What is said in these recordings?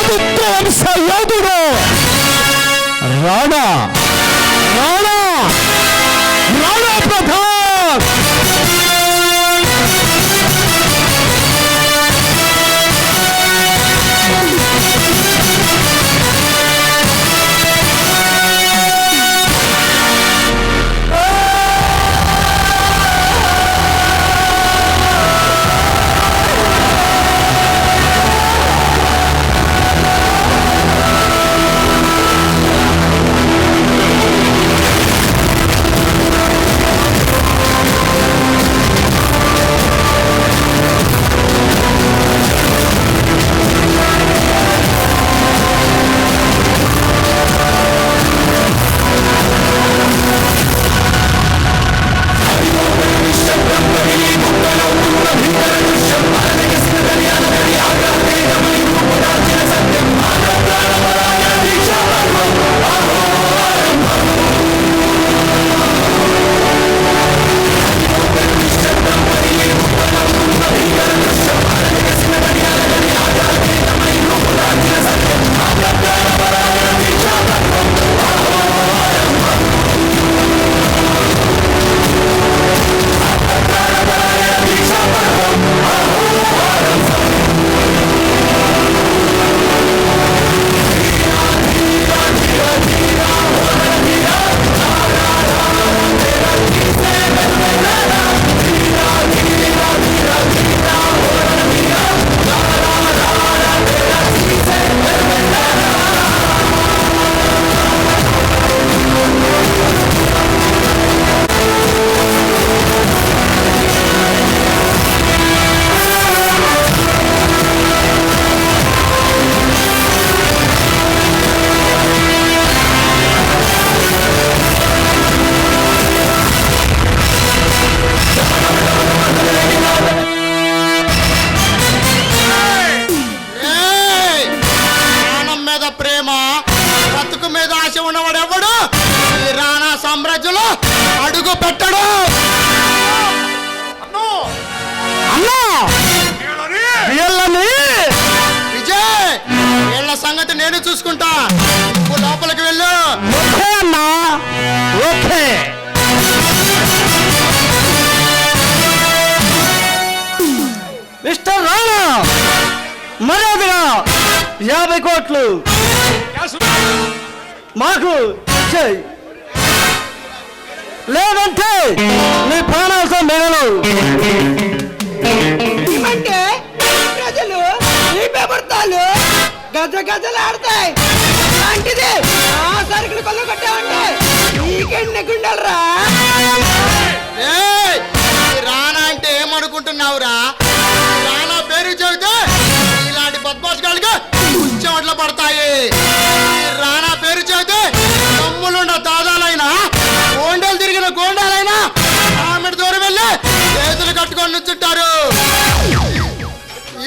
చిత్రవంశ యోధుడు రాణా రాణా రాణా ప్రతాప్. అడుగు పెట్టడు. విజయ్, వీళ్ళ సంగతి నేను చూసుకుంటా. నువ్వు లోపలికి వెళ్ళు. అన్నా ఓకే. మిస్టర్ రాణా, మర్యాదగా 50 కోట్లు మాకు చెయ్యి, లేదంటే నీ ప్రాణాలతో మిగలు. ఏమంటే ప్రజలు ఈ పెబర్తాలు గజ గజలాడతాయి. అలాంటిది ఆ సరుకులు కొల్లగొట్టామంటే నీకెన్ని గుండెలరా? రానా అంటే ఏమనుకుంటున్నావురా? రానా పేరు చెబితే ఇలాంటి బద్మాష్ గాళ్ళకి చెమట్లు పడతాయి. రానా పేరు చెబితే తమ్ములున్న దాదాలైనా గోండాలు తిరిగిన గోండాలైనా ఆమె దూరం వెళ్ళి చేతులు కట్టుకొని నుంచుంటారు.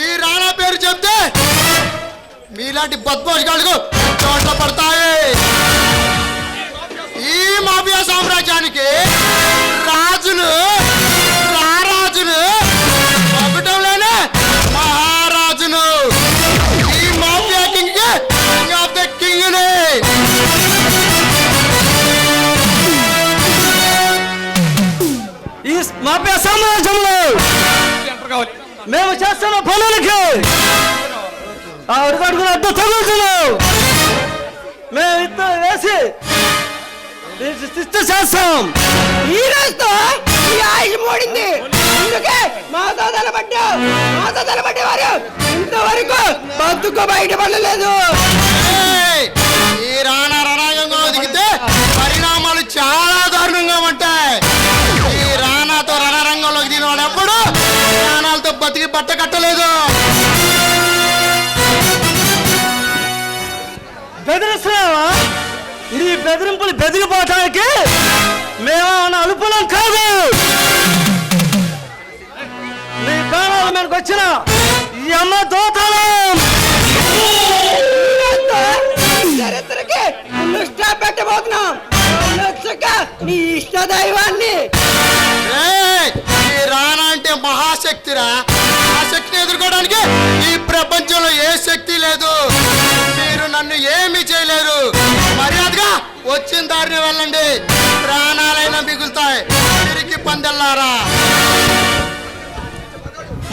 ఈ రానా పేరు చెప్తే మీలాంటి బద్మాష్ గాళ్ళకు చోట్ల పడతాయి. ఈ మాఫియా సామ్రాజ్యానికి రాజులు రారాజులు ఒకటంలోనే మహారాజును. ఈ mafia king king of the king ని. ఈ మాఫియా సామ్రాజ్యంలో మేము చేస్తున్న పనులకి అడుగడుగున అడ్డు తగులుతున్నావు. మేము ఇద్దరు వేసి చేస్తాం. ఈ రోజుతో ఈ ఆయుష్ మూడింది. అందుకే మాతో తలబడ్డేవారు ఇంతవరకు బతుకు బయటపడలేదు. ఈ రానా రణరంగంగా దిగితే పరిణామాలు చాలా దారుణంగా ఉంటాయి. ఈ రానాతో రణరంగంలోకి దిగిన వాడు ఎప్పుడు ప్రాణాలతో బతికి బట్ట కట్టలేదు. బెదిరిస్తున్నావా? నీ బెదిరింపులు బెదిరిపోవటానికి మేమేమన్నా అలుపులం కాదు. నీ ప్రాణాల మీదకి వచ్చిన ఈ అమ్మ దోతలం చరిత్రకి పెట్టబోతున్నాం. నీ ఇష్ట దైవాన్ని. ఈ రానా అంటే మహాశక్తిరా. ఆ శక్తిని ఎదుర్కోవడానికి ఈ ప్రపంచంలో ఏ శక్తి లేదు. వెళ్ళండి, ప్రాణాలైనా మిగులుతాయి. తిరిగి పందెల్లారా.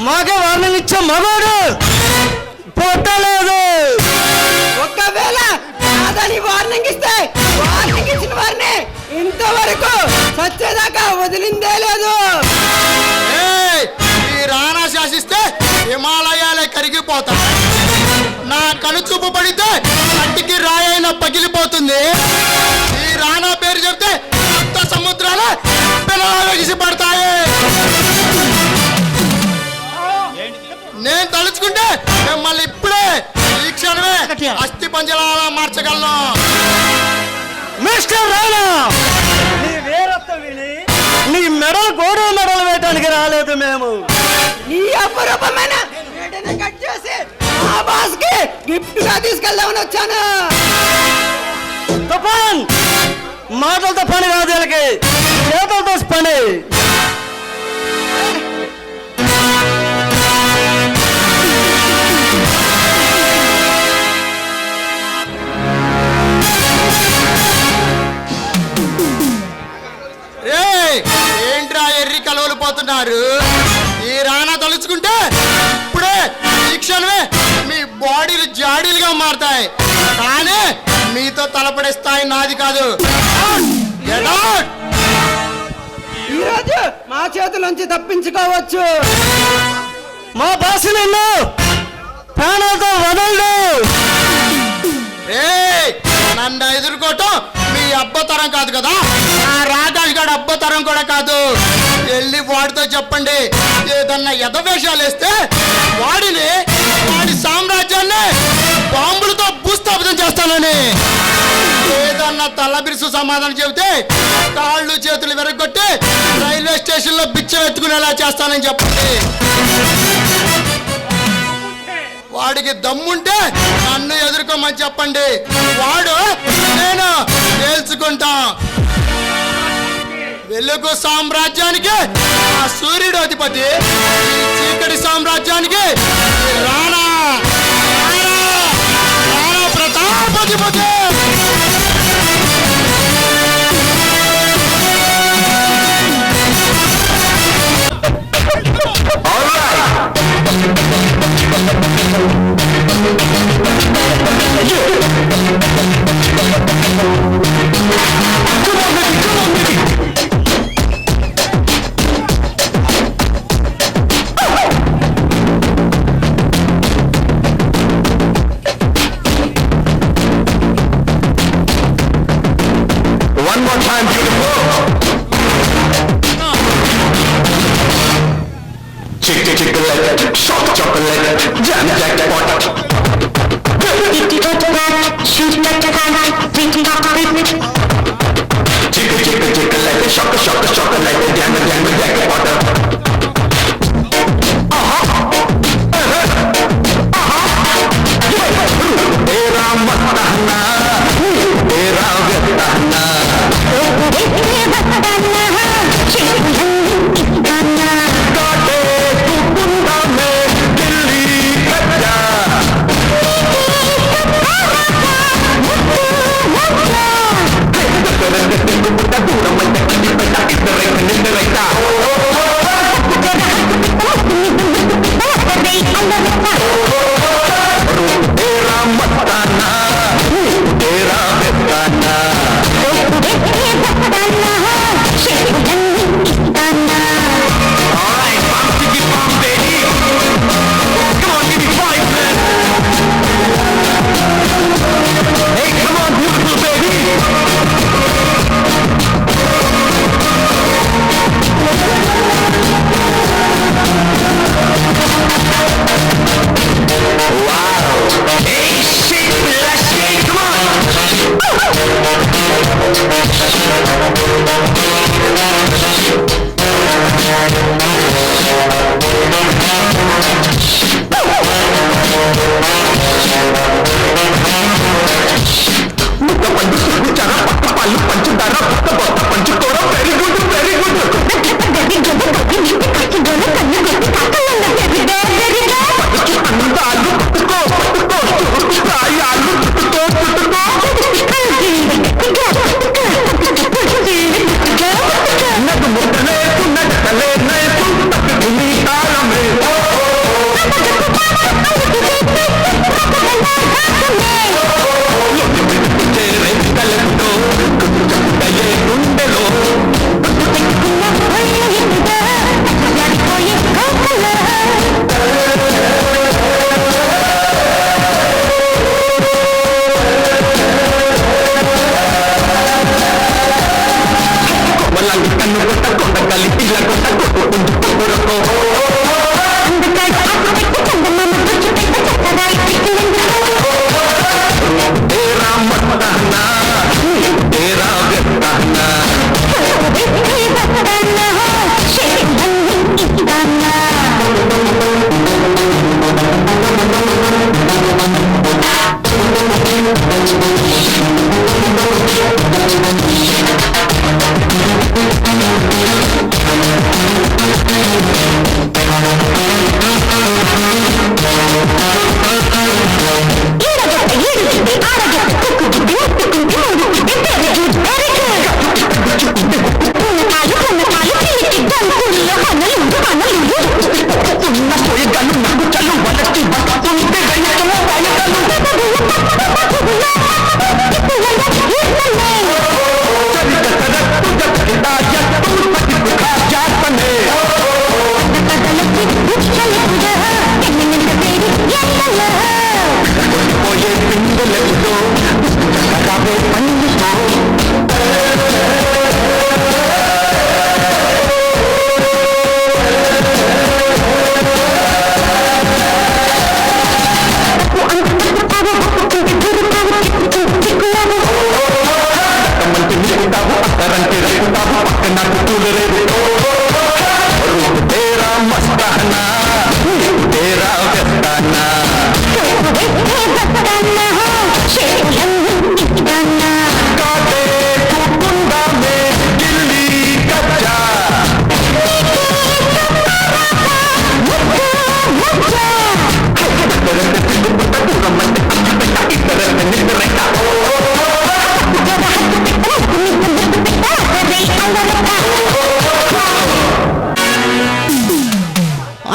మాకే వార్నింగ్ ఇచ్చే మగోడు పుట్టలేదు. ఒక్కవేళ కాదని వార్నింగ్ ఇస్తే వార్నింగ్ ఇచ్చిన వారిని ఇంతవరకు సచ్చేదాకా వదిలిందే లేదు. ఏయ్, ఈ రాణా శాసిస్తే హిమాలయాలే కరిగిపోతాయి. నా కనుచూపు పడితే మట్టికి రాయైన పగిలిపోతుంది. ఈ రాణా పేరు చెప్తే కొత్త సముద్రాలు ఎగిసి పడతాయి. నేను తలుచుకుంటే మిమ్మల్ని ఇప్పుడే ఈ క్షణమే అస్థి పంజరాలా మార్చగలను. మిస్టర్ రాణా, నీ వీరత్వం విని నీ మెడలు గోడల మెడలు వేయడానికి రాలేదు మేము. ఈ అపురూపమైన వేటని కట్ చేసి ఆ బాస్ కి గిఫ్ట్ గా తీసుకెళ్దామని వచ్చాను. తుఫాన్, మాటలతో పని కాదు, వీళ్ళకి చేతులతో పని. ఏంట్రా ఎర్రి కలవలు పోతున్నారు? ఈ రాణా తలుచుకుంటే ఇప్పుడే ఈ క్షణమే మీ బాడీలు జాడీలుగా మారుతాయి. కానీ మీతో తలపడే స్థాయి నాది కాదు. Get out! ఈ రోజు మా చేతులోంచి తప్పించుకోవచ్చు. మా బాస్ నిన్ను ప్రాణాలతో వదలడు. నన్ను ఎదుర్కోవటం మీ అబ్బతరం కాదు కదా, ఆ రాకాష్ గారి అబ్బతరం కూడా కాదు. వెళ్ళి వాడితో చెప్పండి, ఏదన్నా ఎదవేషాలు వేస్తే వాడి సామ్రాజ్యాన్ని బాంబులతో భూస్థాపితం చేస్తానని. ఏదన్నా తలబిరుసు సమాధానం చెబితే కాళ్ళు చేతులు విరగొట్టి రైల్వే స్టేషన్ లో బిచ్చం ఎత్తుకునేలా చేస్తానని చెప్పండి. వాడికి దమ్ముంటే నన్ను ఎదుర్కోమని చెప్పండి. వాడు నేను తేల్చుకుంటా. వెలుగు సామ్రాజ్యానికి ఆ సూర్యుడు అధిపతి, ఈ చీకటి సామ్రాజ్యానికి రాణా ప్రతాపధిపతి.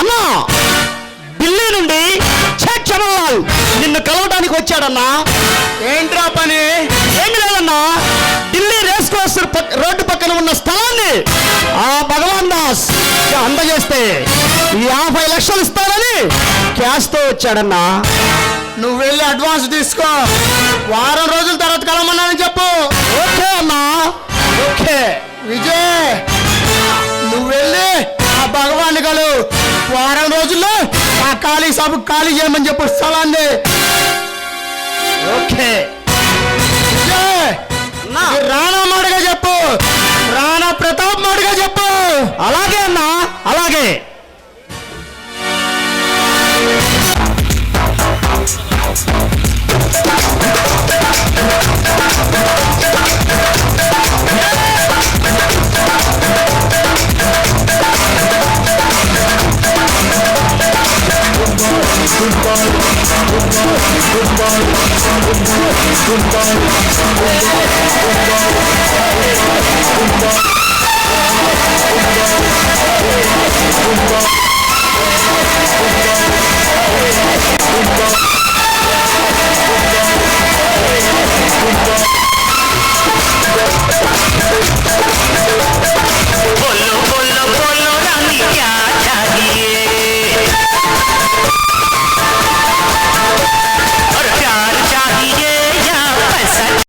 అన్నా ఢిల్లీ నుండి చమల్లాల్ నిన్ను కలవడానికి వచ్చాడన్నా. ఏంట్రా పని? ఏమి లేదన్నా, ఢిల్లీ రేస్ కోర్స్ రోడ్డు పక్కన ఉన్న స్థలాన్ని ఆ భగవాన్ దాస్ అందజేస్తే 50 లక్షలు ఇస్తానని క్యాష్ తో వచ్చాడన్నా. నువ్వు వెళ్ళి అడ్వాన్స్ తీసుకో, వారం రోజుల తర్వాత కలవమన్నానని చెప్పు. ఓకే అన్నా, ఓకే. విజయ్, నువ్వు వెళ్ళి ఆ భగవాన్ కలు, వారం రోజుల్లో ఆ ఖాళీ సభ ఖాళీ చేయమని చెప్పు స్థలాన్ని. ఓకే విజయ్, రాణా మాటగా చెప్పు, రాణా ప్రతాప్ మాటగా చెప్పు. అలాగే అన్నా, అలాగే.